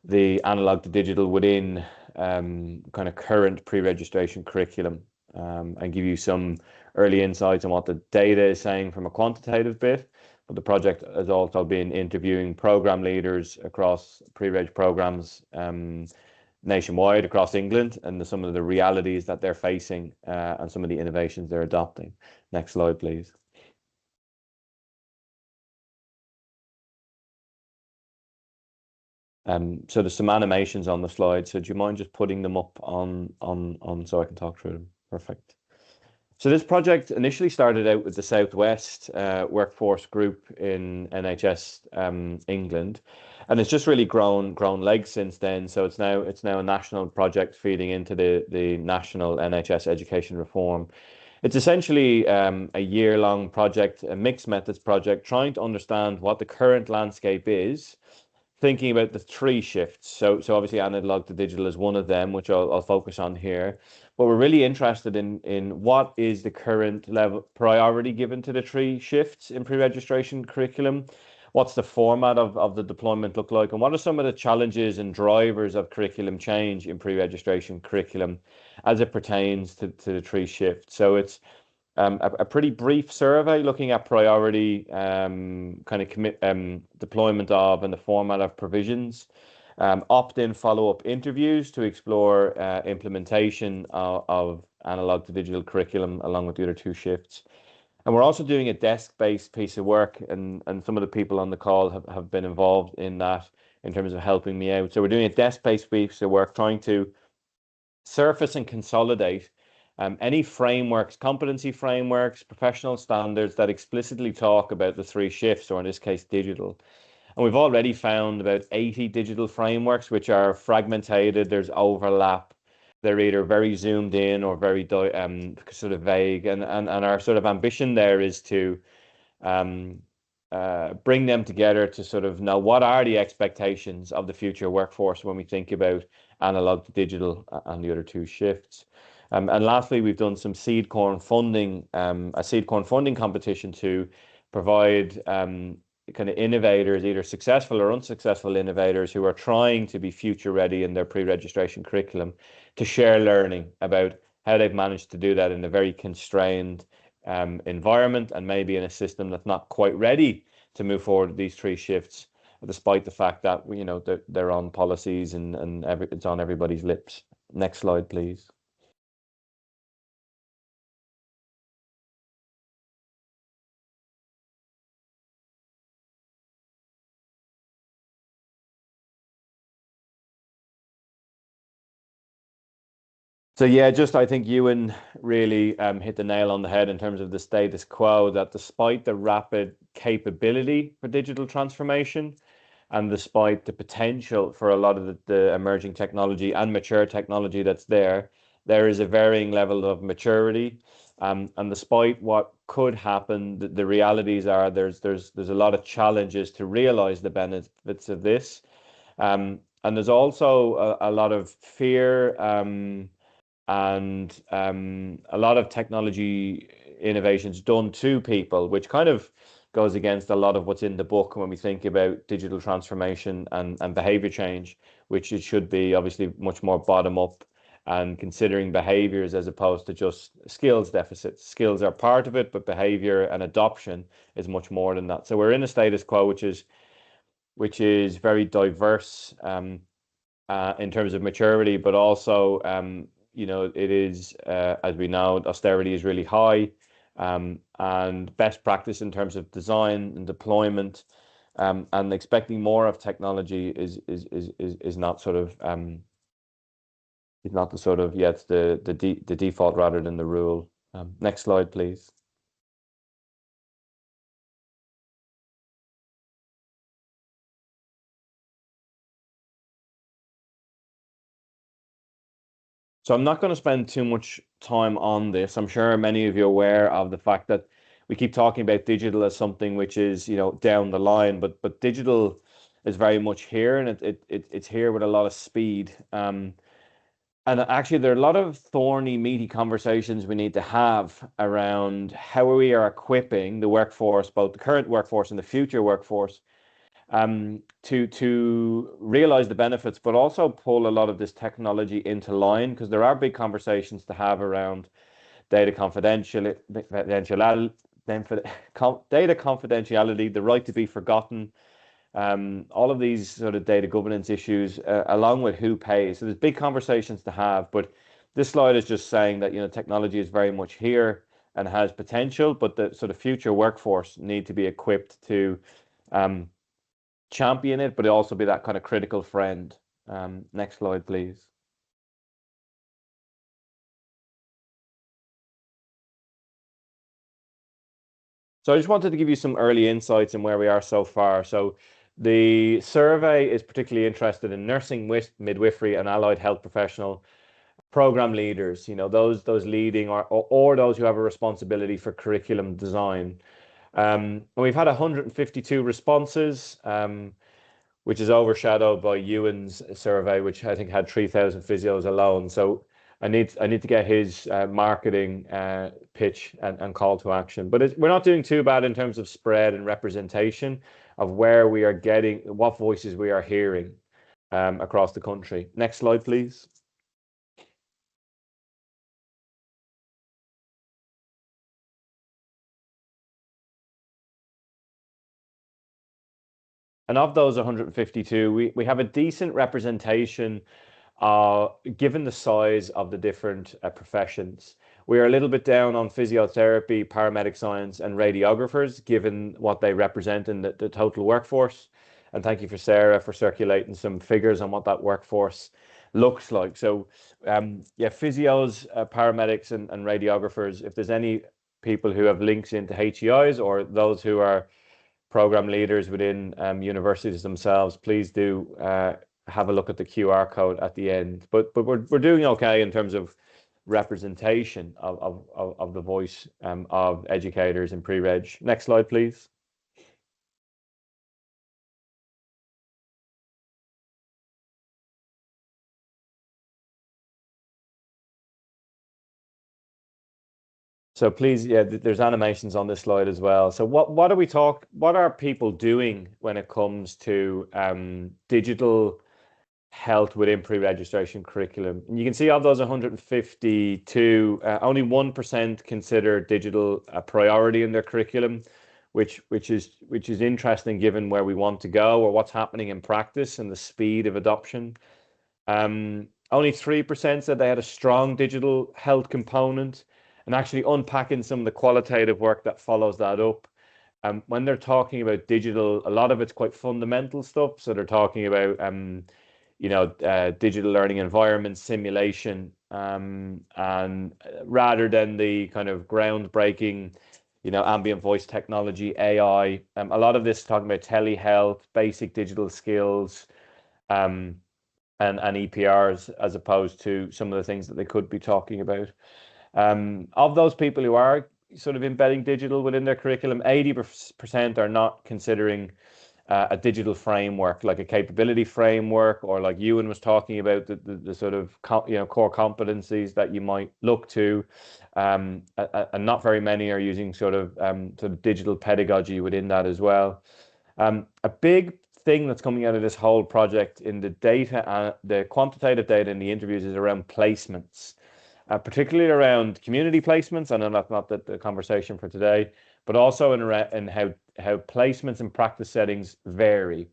the analog to digital within kind of current pre-registration curriculum, and give you some early insights on what the data is saying from a quantitative bit. But the project has also been interviewing program leaders across pre-reg programs nationwide across England, and some of the realities that they're facing and some of the innovations they're adopting. Next slide, please. So there's some animations on the slide. So do you mind just putting them up on so I can talk through them? Perfect. So this project initially started out with the Southwest workforce group in NHS England, and it's just really grown legs since then. So it's now a national project feeding into the national NHS education reform. It's essentially a year-long project, a mixed methods project, trying to understand what the current landscape is, thinking about the three shifts. So obviously analog to digital is one of them, which I'll focus on here. But we're really interested in what is the current level priority given to the three shifts in pre-registration curriculum. What's the format of the deployment look like? And what are some of the challenges and drivers of curriculum change in pre-registration curriculum as it pertains to the three shifts? So it's a pretty brief survey looking at priority kind of deployment of and the format of provisions. Opt-in follow-up interviews to explore implementation of analog to digital curriculum along with the other two shifts. And we're also doing a desk-based piece of work, and some of the people on the call have been involved in that in terms of helping me out. So we're doing a desk-based piece of work, trying to surface and consolidate any frameworks, competency frameworks, professional standards that explicitly talk about the three shifts, or in this case, digital. And we've already found about 80 digital frameworks, which are fragmented. There's overlap. They're either very zoomed in or very sort of vague. And our sort of ambition there is to bring them together to sort of know what are the expectations of the future workforce when we think about analog to digital and the other two shifts. And lastly, we've done some seed corn funding, a seed corn funding competition to provide kind of innovators, either successful or unsuccessful innovators who are trying to be future ready in their pre-registration curriculum, to share learning about how they've managed to do that in a very constrained environment and maybe in a system that's not quite ready to move forward with these 3 shifts, despite the fact that they're on policies and it's on everybody's lips. Next slide, please. So yeah, I think Ewan really hit the nail on the head in terms of the status quo, that despite the rapid capability for digital transformation and despite the potential for a lot of the emerging technology and mature technology that's there is a varying level of maturity. And despite what could happen, the realities are there's a lot of challenges to realize the benefits of this. And there's also a lot of fear and a lot of technology innovations done to people, which kind of goes against a lot of what's in the book when we think about digital transformation and behavior change, which it should be obviously much more bottom up and considering behaviors as opposed to just skills deficits. Skills are part of it, but behavior and adoption is much more than that. So we're in a status quo which is very diverse in terms of maturity, but also it is, as we know, austerity is really high, and best practice in terms of design and deployment, and expecting more of technology is not sort of is not the sort of yet the default rather than the rule. Next slide, please. So I'm not going to spend too much time on this. I'm sure many of you are aware of the fact that we keep talking about digital as something which is, down the line, but digital is very much here, and it's here with a lot of speed. And actually, there are a lot of thorny, meaty conversations we need to have around how we are equipping the workforce, both the current workforce and the future workforce, to realize the benefits, but also pull a lot of this technology into line, because there are big conversations to have around data confidentiality, the right to be forgotten, all of these sort of data governance issues, along with who pays. So there's big conversations to have, but this slide is just saying that technology is very much here and has potential, but the sort of future workforce need to be equipped to champion it, but also be that kind of critical friend. Next slide, please. So I just wanted to give you some early insights in where we are so far. So the survey is particularly interested in nursing, midwifery, and allied health professional program leaders, those leading or those who have a responsibility for curriculum design. And we've had 152 responses, which is overshadowed by Ewan's survey, which I think had 3,000 physios alone. So I need to get his marketing pitch and call to action. But we're not doing too bad in terms of spread and representation of where we are getting, what voices we are hearing across the country. Next slide, please. And of those 152, we have a decent representation given the size of the different professions. We are a little bit down on physiotherapy, paramedic science, and radiographers, given what they represent in the total workforce. And thank you for Sarah for circulating some figures on what that workforce looks like. So yeah, physios, paramedics, and radiographers, if there's any people who have links into HEIs or those who are program leaders within universities themselves, please do have a look at the QR code at the end. But we're doing okay in terms of representation of the voice of educators in pre-reg. Next slide, please. So please, yeah, there's animations on this slide as well. So what are people doing when it comes to digital health within pre-registration curriculum. And you can see of those 152, only 1% consider digital a priority in their curriculum, which is interesting given where we want to go or what's happening in practice and the speed of adoption. Only 3% said they had a strong digital health component, and actually unpacking some of the qualitative work that follows that up. When they're talking about digital, a lot of it's quite fundamental stuff. So they're talking about digital learning environment simulation, and rather than the kind of groundbreaking, ambient voice technology, AI. A lot of this is talking about telehealth, basic digital skills, and EPRs, as opposed to some of the things that they could be talking about. Of those people who are sort of embedding digital within their curriculum, 80% are not considering a digital framework, like a capability framework, or like Ewan was talking about, the sort of core competencies that you might look to, and not very many are using sort of digital pedagogy within that as well. A big thing that's coming out of this whole project in the data, the quantitative data in the interviews, is around placements, particularly around community placements. I know that's not the conversation for today, but also in how placements and practice settings vary.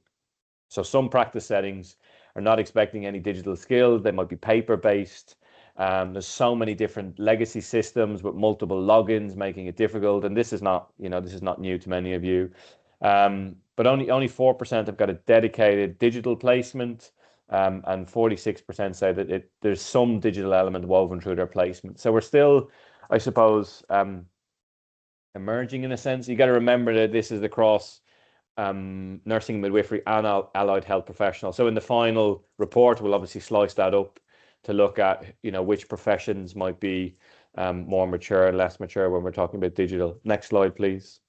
So some practice settings are not expecting any digital skills. They might be paper-based. There's so many different legacy systems with multiple logins, making it difficult. And this is not new to many of you. But only 4% have got a dedicated digital placement, and 46% say that there's some digital element woven through their placement. So we're still, I suppose, emerging in a sense. You got to remember that this is across nursing, midwifery, and allied health professionals. So in the final report, we'll obviously slice that up to look at which professions might be more mature and less mature when we're talking about digital. Next slide, please.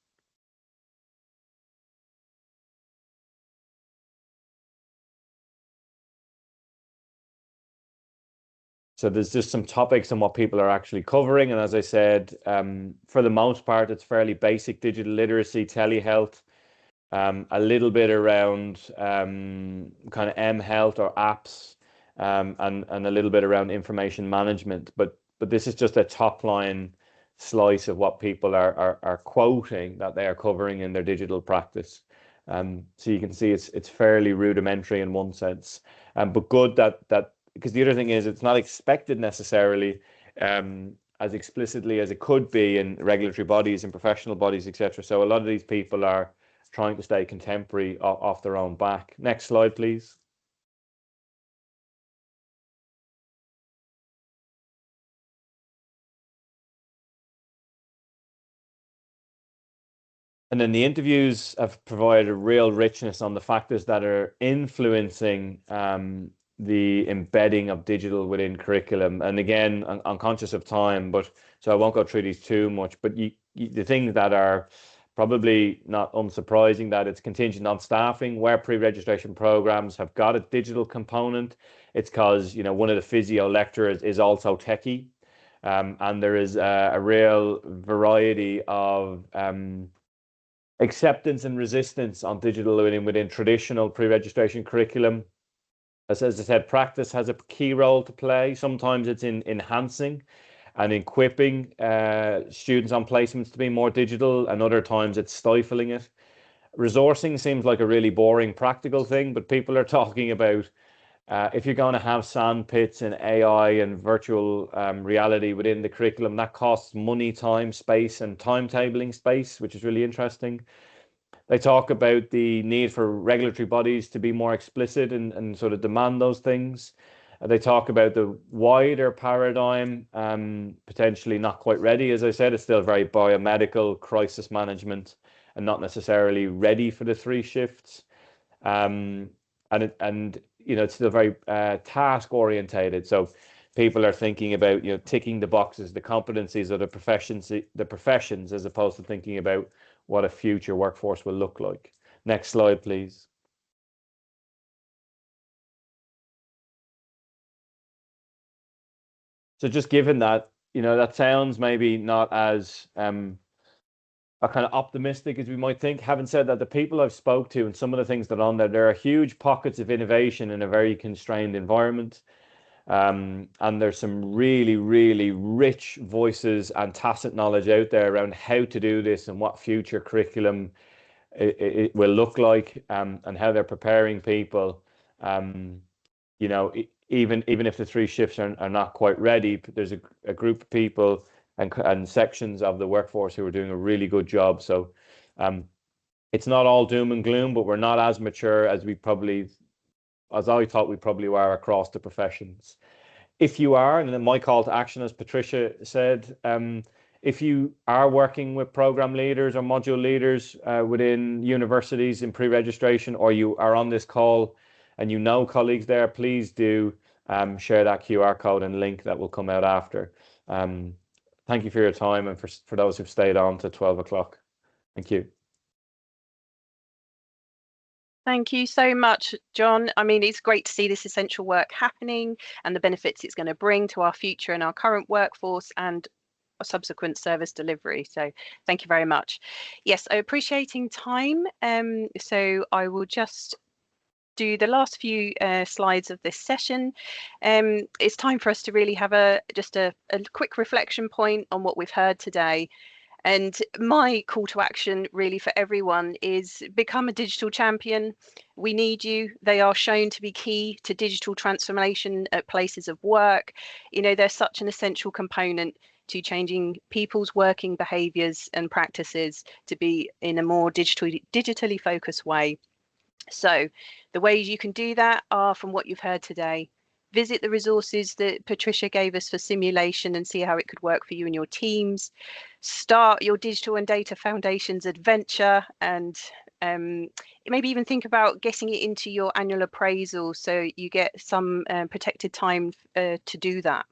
So there's just some topics on what people are actually covering. And as I said, for the most part, it's fairly basic digital literacy, telehealth, a little bit around kind of M-health or apps, and a little bit around information management. But this is just a top line slice of what people are quoting that they are covering in their digital practice. So you can see it's fairly rudimentary in one sense, but good that because the other thing is it's not expected necessarily as explicitly as it could be in regulatory bodies and professional bodies, etc. So a lot of these people are trying to stay contemporary off their own back. Next slide, please. And then the interviews have provided a real richness on the factors that are influencing the embedding of digital within curriculum. And again, I'm conscious of time, but so I won't go through these too much. But the things that are probably not unsurprising, that it's contingent on staffing. Where pre-registration programs have got a digital component, it's because one of the physio lecturers is also techie, and there is a real variety of acceptance and resistance on digital learning within traditional pre-registration curriculum. As I said, practice has a key role to play. Sometimes it's in enhancing and equipping students on placements to be more digital, and other times it's stifling it. Resourcing seems like a really boring practical thing, but people are talking about if you're going to have sand pits and AI and virtual reality within the curriculum, that costs money, time, space, and timetabling space, which is really interesting. They talk about the need for regulatory bodies to be more explicit and sort of demand those things. They talk about the wider paradigm, potentially not quite ready. As I said, it's still very biomedical, crisis management, and not necessarily ready for the 3 shifts. And it's still very task orientated. So people are thinking about ticking the boxes, the competencies of the professions, as opposed to thinking about what a future workforce will look like. Next slide, please. So just given that, that sounds maybe not as kind of optimistic as we might think. Having said that, the people I've spoke to and some of the things that are on there are huge pockets of innovation in a very constrained environment. And there's some really, really rich voices and tacit knowledge out there around how to do this and what future curriculum it will look like, and how they're preparing people. You know, even if the 3 shifts are not quite ready, there's a group of people and sections of the workforce who are doing a really good job. So it's not all doom and gloom, but we're not as mature as I thought we probably were across the professions. If you are, and then my call to action, as Patricia said, if you are working with program leaders or module leaders within universities in pre-registration, or you are on this call and you know colleagues there, please do share that QR code and link that will come out after. Thank you for your time, and for those who've stayed on to 12 o'clock. Thank you. Thank you so much, John. I mean, it's great to see this essential work happening and the benefits it's going to bring to our future and our current workforce and subsequent service delivery. So thank you very much. Yes, appreciating time. So I will just do the last few slides of this session. It's time for us to really have just a quick reflection point on what we've heard today. And my call to action really for everyone is become a digital champion. We need you. They are shown to be key to digital transformation at places of work. You know, they're such an essential component to changing people's working behaviours and practices to be in a more digitally focused way. So the ways you can do that are from what you've heard today. Visit the resources that Patricia gave us for simulation and see how it could work for you and your teams. Start your digital and data foundations adventure, and maybe even think about getting it into your annual appraisal so you get some protected time to do that.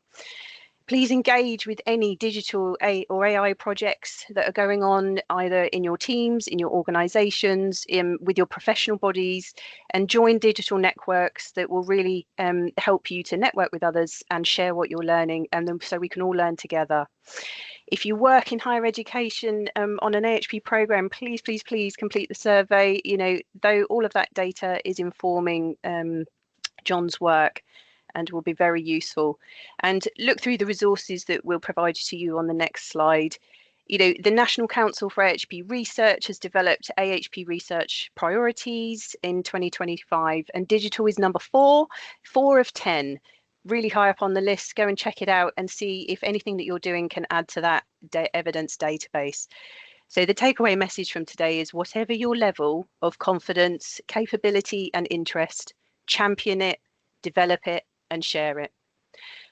Please engage with any digital or AI projects that are going on either in your teams, in your organizations, with your professional bodies, and join digital networks that will really help you to network with others and share what you're learning, and then so we can all learn together. If you work in higher education on an AHP program, please complete the survey. You know, though all of that data is informing John's work and will be very useful. And look through the resources that we'll provide to you on the next slide. You know, the National Council for AHP Research has developed AHP research priorities in 2025, and digital is number 4 of 10. Really high up on the list. Go and check it out and see if anything that you're doing can add to that evidence database. So the takeaway message from today is whatever your level of confidence, capability and interest, champion it, develop it and share it.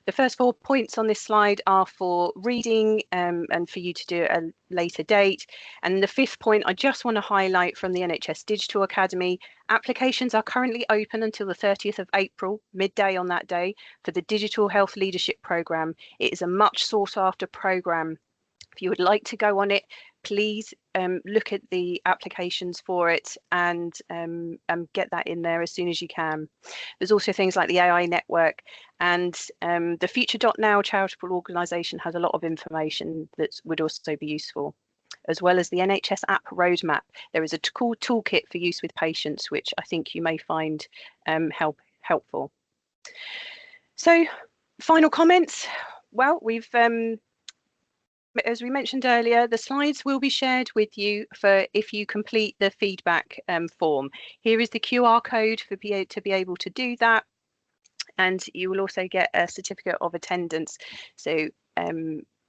The first 4 points on this slide are for reading and for you to do at a later date. And the 5th point I just want to highlight from the NHS Digital Academy. Applications are currently open until the 30th of April, midday on that day, for the Digital Health Leadership Programme. It is a much sought after programme. If you would like to go on it, please look at the applications for it and get that in there as soon as you can. There's also things like the AI network, and the Future.now charitable organisation has a lot of information that would also be useful, as well as the NHS app roadmap. There is a cool toolkit for use with patients, which I think you may find helpful. So, final comments. Well, we've as we mentioned earlier, the slides will be shared with you for if you complete the feedback form. Here is the QR code to be able to do that, and you will also get a certificate of attendance. So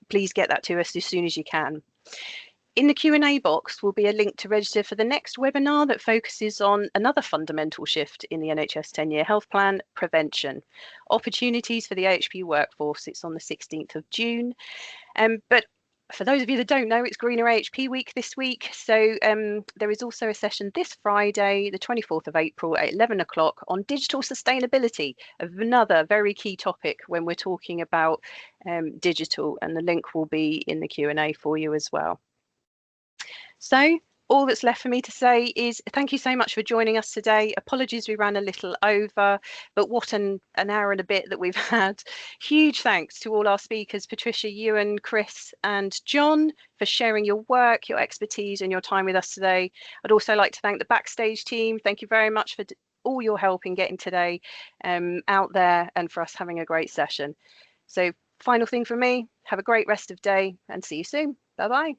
please get that to us as soon as you can. In the Q&A box will be a link to register for the next webinar that focuses on another fundamental shift in the NHS 10-year health plan, prevention. Opportunities for the AHP workforce. It's on the 16th of June. But for those of you that don't know, it's Greener AHP Week this week. So there is also a session this Friday, the 24th of April at 11 o'clock on digital sustainability, another very key topic when we're talking about digital, and the link will be in the Q&A for you as well. So all that's left for me to say is thank you so much for joining us today. Apologies we ran a little over, but what an hour and a bit that we've had. Huge thanks to all our speakers, Patricia, Ewan, Chris and John, for sharing your work, your expertise and your time with us today. I'd also like to thank the Backstage team. Thank you very much for all your help in getting today out there and for us having a great session. So final thing from me, have a great rest of day and see you soon. Bye bye.